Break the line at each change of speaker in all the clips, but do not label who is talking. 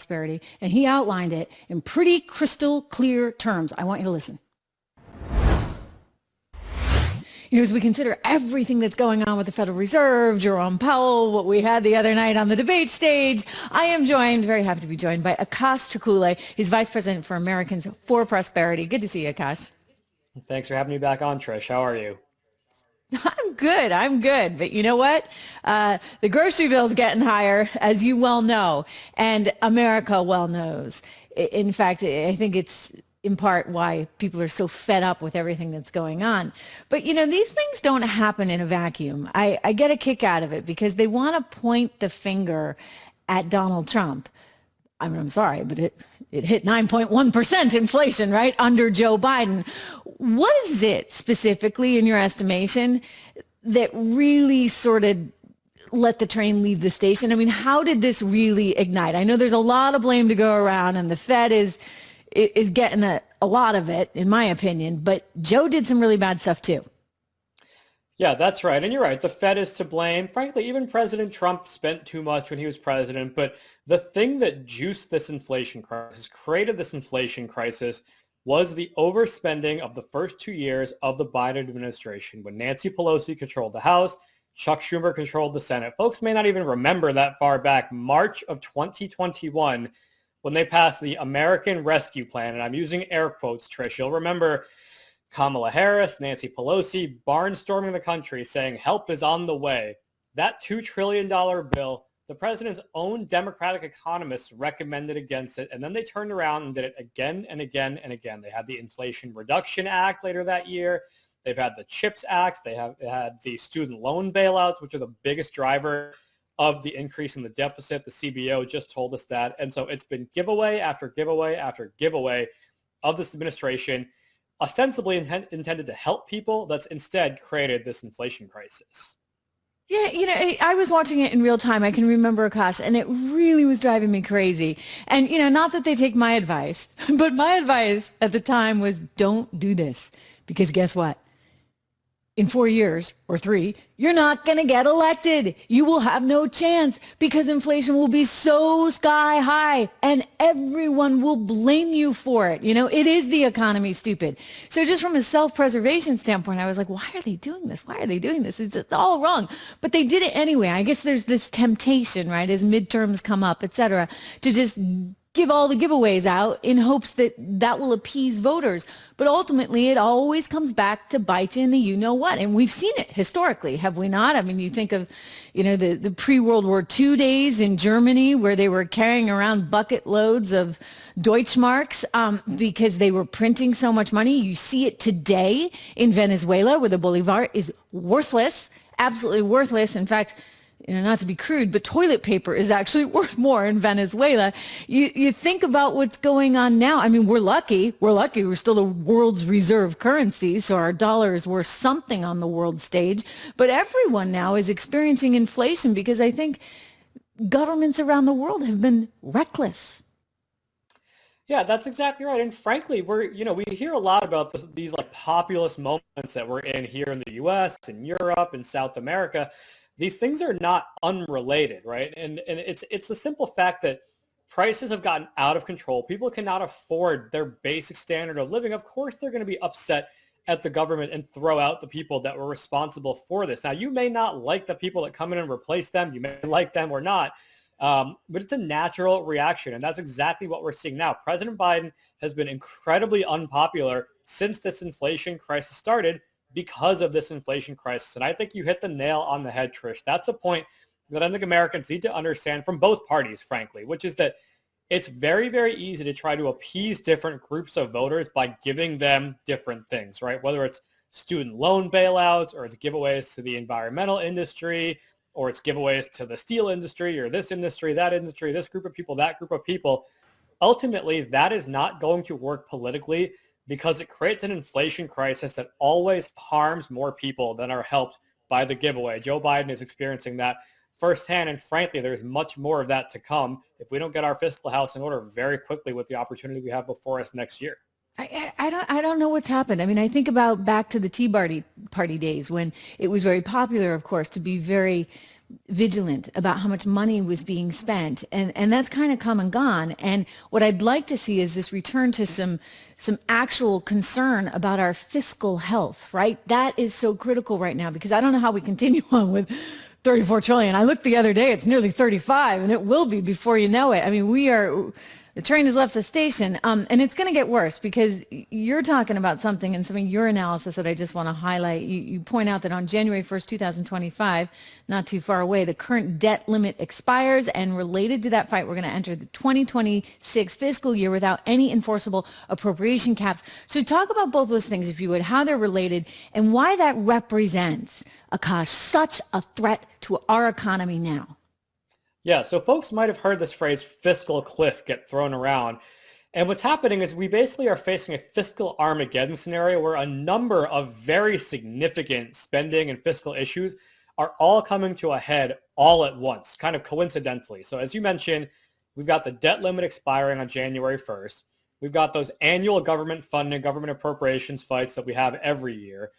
prosperity, and he outlined it in pretty crystal clear terms. I want you to listen. As we consider everything that's going on with the Federal Reserve, Jerome Powell, what we had the other night on the debate stage, I am very happy to be joined by Akash Chougule. He's Vice President for Americans for Prosperity. Good to see you, Akash.
Thanks for having me back on, Trish. How are you?
I'm good. But you know what? The grocery bill's getting higher, as you well know, and America well knows. In fact, I think it's in part why people are so fed up with everything that's going on. But, these things don't happen in a vacuum. I get a kick out of it because they want to point the finger at Donald Trump. I'm sorry, but it hit 9.1% inflation, right, under Joe Biden. What is it specifically, in your estimation, that really sort of let the train leave the station? I mean, how did this really ignite? I know there's a lot of blame to go around, and the Fed is getting a lot of it, in my opinion, but Joe did some really bad stuff too.
Yeah, that's right. And you're right. The Fed is to blame. Frankly, even President Trump spent too much when he was president. But the thing that juiced this inflation crisis, created this inflation crisis, was the overspending of the first 2 years of the Biden administration when Nancy Pelosi controlled the House, Chuck Schumer controlled the Senate. Folks may not even remember that far back, March of 2021, when they passed the American Rescue Plan, and I'm using air quotes, Trish. You'll remember Kamala Harris, Nancy Pelosi barnstorming the country saying help is on the way. That $2 trillion bill, the president's own Democratic economists recommended against it, and then they turned around and did it again and again and again. They had the Inflation Reduction Act later that year. They've had the CHIPS Act. They have had the student loan bailouts, which are the biggest driver of the increase in the deficit. The CBO just told us that. And so it's been giveaway after giveaway after giveaway of this administration, ostensibly intended to help people, that's instead created this inflation crisis.
Yeah, I was watching it in real time. I can remember, Akash, and it really was driving me crazy. And, not that they take my advice, but my advice at the time was don't do this, because guess what? In 4 years or 3, you're not going to get elected. You will have no chance because inflation will be so sky high and everyone will blame you for it. It is the economy, stupid. So just from a self-preservation standpoint, I was like, why are they doing this? Why are they doing this? It's all wrong. But they did it anyway. I guess there's this temptation, right, as midterms come up, et cetera, to just give all the giveaways out in hopes that will appease voters. But ultimately, it always comes back to bite you in the you-know-what. And we've seen it historically, have we not? I mean, you think of, the pre-World War II days in Germany where they were carrying around bucket loads of Deutschmarks because they were printing so much money. You see it today in Venezuela where the Bolivar is worthless, absolutely worthless. In fact, not to be crude, but toilet paper is actually worth more in Venezuela. You think about what's going on now. I mean, we're lucky. We're still the world's reserve currency, so our dollar is worth something on the world stage. But everyone now is experiencing inflation because I think governments around the world have been reckless.
Yeah, that's exactly right. And frankly, we hear a lot about these like populist moments that we're in here in the U.S., in Europe, in South America. These things are not unrelated, right? And it's the simple fact that prices have gotten out of control. People cannot afford their basic standard of living. Of course, they're going to be upset at the government and throw out the people that were responsible for this. Now, you may not like the people that come in and replace them. You may like them or not. But it's a natural reaction. And that's exactly what we're seeing now. President Biden has been incredibly unpopular since this inflation crisis started, because of this inflation crisis. And I think you hit the nail on the head, Trish. That's a point that I think Americans need to understand from both parties, frankly, which is that it's very, very easy to try to appease different groups of voters by giving them different things, right? Whether it's student loan bailouts or it's giveaways to the environmental industry or it's giveaways to the steel industry or this industry, that industry, this group of people, that group of people. Ultimately, that is not going to work politically, because it creates an inflation crisis that always harms more people than are helped by the giveaway. Joe Biden is experiencing that firsthand, and frankly, there's much more of that to come if we don't get our fiscal house in order very quickly with the opportunity we have before us next year.
I don't know what's happened. I mean, I think about back to the Tea Party days when it was very popular, of course, to be very vigilant about how much money was being spent, and that's kind of come and gone. And what I'd like to see is this return to some actual concern about our fiscal health, right? That is so critical right now, because I don't know how we continue on with 34 trillion. I looked the other day, it's nearly 35, and it will be before you know it. I mean, the train has left the station, and it's going to get worse, because you're talking about something in some of your analysis that I just want to highlight. You point out that on January 1st, 2025, not too far away, the current debt limit expires, and related to that fight, we're going to enter the 2026 fiscal year without any enforceable appropriation caps. So talk about both those things, if you would, how they're related, and why that represents, Akash, such a threat to our economy now.
Yeah, so folks might have heard this phrase fiscal cliff get thrown around. And what's happening is we basically are facing a fiscal Armageddon scenario where a number of very significant spending and fiscal issues are all coming to a head all at once, kind of coincidentally. So as you mentioned, we've got the debt limit expiring on January 1st. We've got those annual government funding, government appropriations fights that we have every year.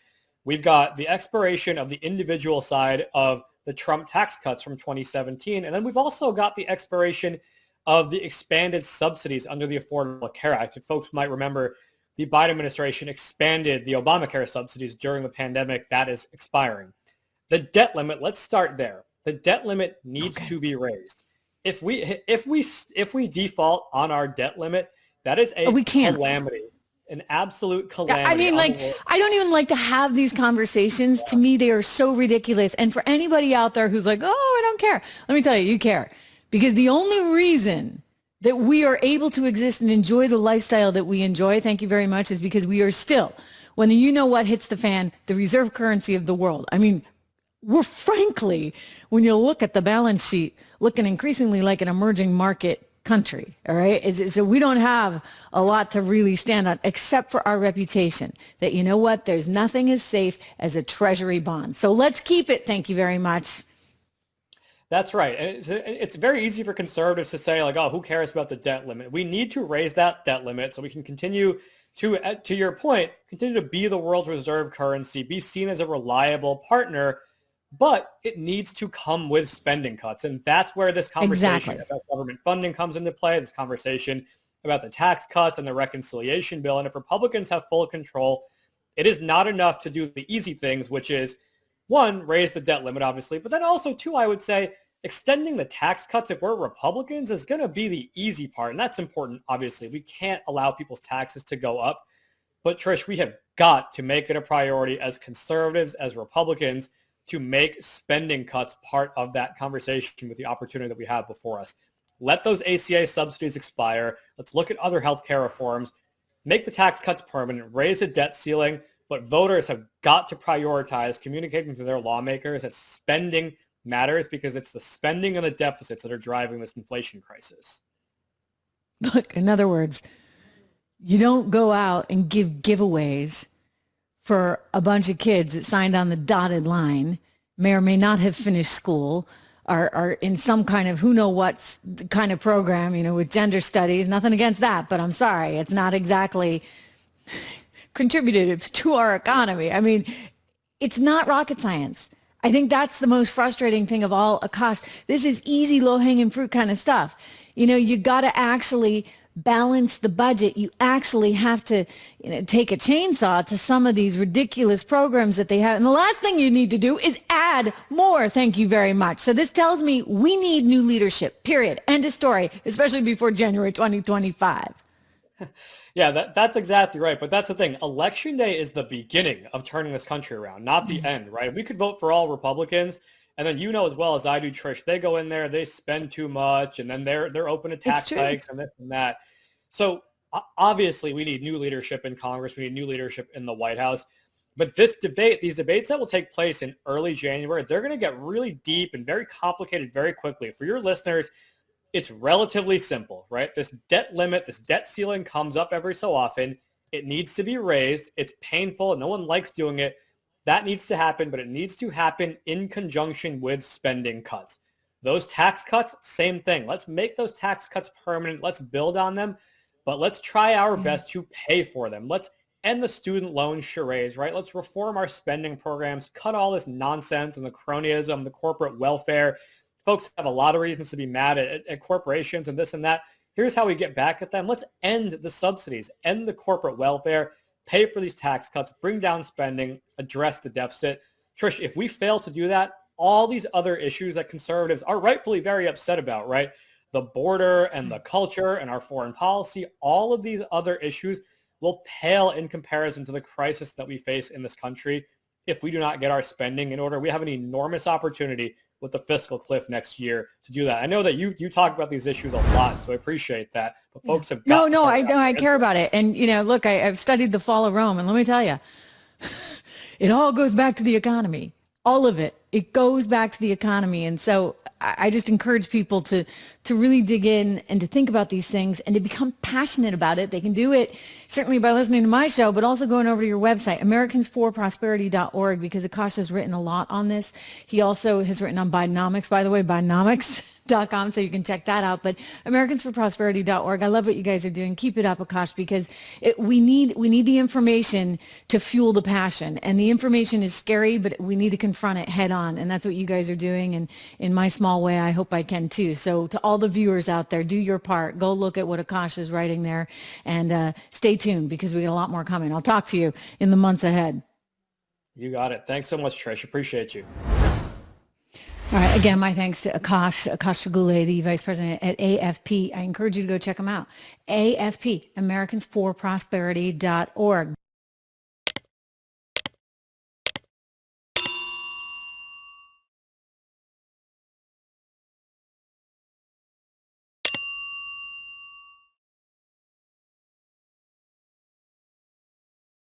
We've got the expiration of the individual side of the Trump tax cuts from 2017. And then we've also got the expiration of the expanded subsidies under the Affordable Care Act. If folks might remember, the Biden administration expanded the Obamacare subsidies during the pandemic. That is expiring. The debt limit, let's start there. The debt limit needs to be raised. If we default on our debt limit, that is a calamity. An absolute calamity.
I mean, I don't even like to have these conversations. Yeah. To me, they are so ridiculous. And for anybody out there who's like, oh, I don't care. Let me tell you, you care. Because the only reason that we are able to exist and enjoy the lifestyle that we enjoy, thank you very much, is because we are still, when the you know what hits the fan, the reserve currency of the world. I mean, we're frankly, when you look at the balance sheet, looking increasingly like an emerging market country, all right? So we don't have a lot to really stand on, except for our reputation that, you know what, there's nothing as safe as a treasury bond. So let's keep it. Thank you very much.
That's right. And it's very easy for conservatives to say, like, oh, who cares about the debt limit? We need to raise that debt limit so we can continue to your point, continue to be the world's reserve currency, be seen as a reliable partner. But it needs to come with spending cuts. And that's where this conversation about government funding comes into play, this conversation about the tax cuts and the reconciliation bill. And if Republicans have full control, it is not enough to do the easy things, which is, one, raise the debt limit, obviously. But then also, two, I would say, extending the tax cuts, if we're Republicans, is going to be the easy part. And that's important, obviously. We can't allow people's taxes to go up. But, Trish, we have got to make it a priority as conservatives, as Republicans, to make spending cuts part of that conversation with the opportunity that we have before us. Let those ACA subsidies expire. Let's look at other healthcare reforms, make the tax cuts permanent, raise a debt ceiling, but voters have got to prioritize communicating to their lawmakers that spending matters, because it's the spending and the deficits that are driving this inflation crisis.
Look, in other words, you don't go out and give giveaways for a bunch of kids that signed on the dotted line, may or may not have finished school, are in some kind of who know what kind of program, you know, with gender studies. Nothing against that, but I'm sorry, it's not exactly contributed to our economy. I mean, it's not rocket science. I think that's the most frustrating thing of all, Akash. This is easy, low-hanging fruit kind of stuff. You know, you got to actually balance the budget. You actually have to, you know, take a chainsaw to some of these ridiculous programs that they have. And the last thing you need to do is add more. Thank you very much. So this tells me we need new leadership, period. End of story, especially before January 2025.
Yeah, that's exactly right. But that's the thing. Election day is the beginning of turning this country around, not the end, right? We could vote for all Republicans. And then you know as well as I do, Trish, they go in there, they spend too much, and then they're open to tax hikes and this and that. So obviously we need new leadership in Congress. We need new leadership in the White House. But these debates that will take place in early January, they're going to get really deep and very complicated very quickly. For your listeners, it's relatively simple, right? This debt limit, this debt ceiling comes up every so often. It needs to be raised. It's painful. No one likes doing it. That needs to happen, but it needs to happen in conjunction with spending cuts. Those tax cuts, same thing. Let's make those tax cuts permanent. Let's build on them, but let's try our best to pay for them. Let's end the student loan charades, right? Let's reform our spending programs, cut all this nonsense and the cronyism, the corporate welfare. Folks have a lot of reasons to be mad at corporations and this and that. Here's how we get back at them. Let's end the subsidies, end the corporate welfare, pay for these tax cuts, bring down spending, address the deficit. Trish, if we fail to do that, all these other issues that conservatives are rightfully very upset about, right? The border and the culture and our foreign policy, all of these other issues will pale in comparison to the crisis that we face in this country if we do not get our spending in order. We have an enormous opportunity with the fiscal cliff next year to do that. I know that you talk about these issues a lot, so I appreciate that. But folks have got
I care about it. And, look, I've studied the fall of Rome, and let me tell you, it all goes back to the economy. All of it. It goes back to the economy. And so I just encourage people to really dig in and to think about these things and to become passionate about it. They can do it certainly by listening to my show, but also going over to your website, americansforprosperity.org, because Akash has written a lot on this. He also has written on Bidenomics, by the way, Bidenomics.com, so you can check that out. But americansforprosperity.org. I love what you guys are doing. Keep it up, Akash, because we need the information to fuel the passion. And the information is scary, but we need to confront it head on. And that's what you guys are doing. And in my small way, I hope I can too. So to all the viewers out there, do your part. Go look at what Akash is writing there, and stay tuned, because we got a lot more coming. I'll talk to you in the months ahead.
You got it. Thanks so much, Trish. Appreciate you.
All right. Again, my thanks to Akash Chougule, the vice president at AFP. I encourage you to go check him out. AFP, AmericansForProsperity.org.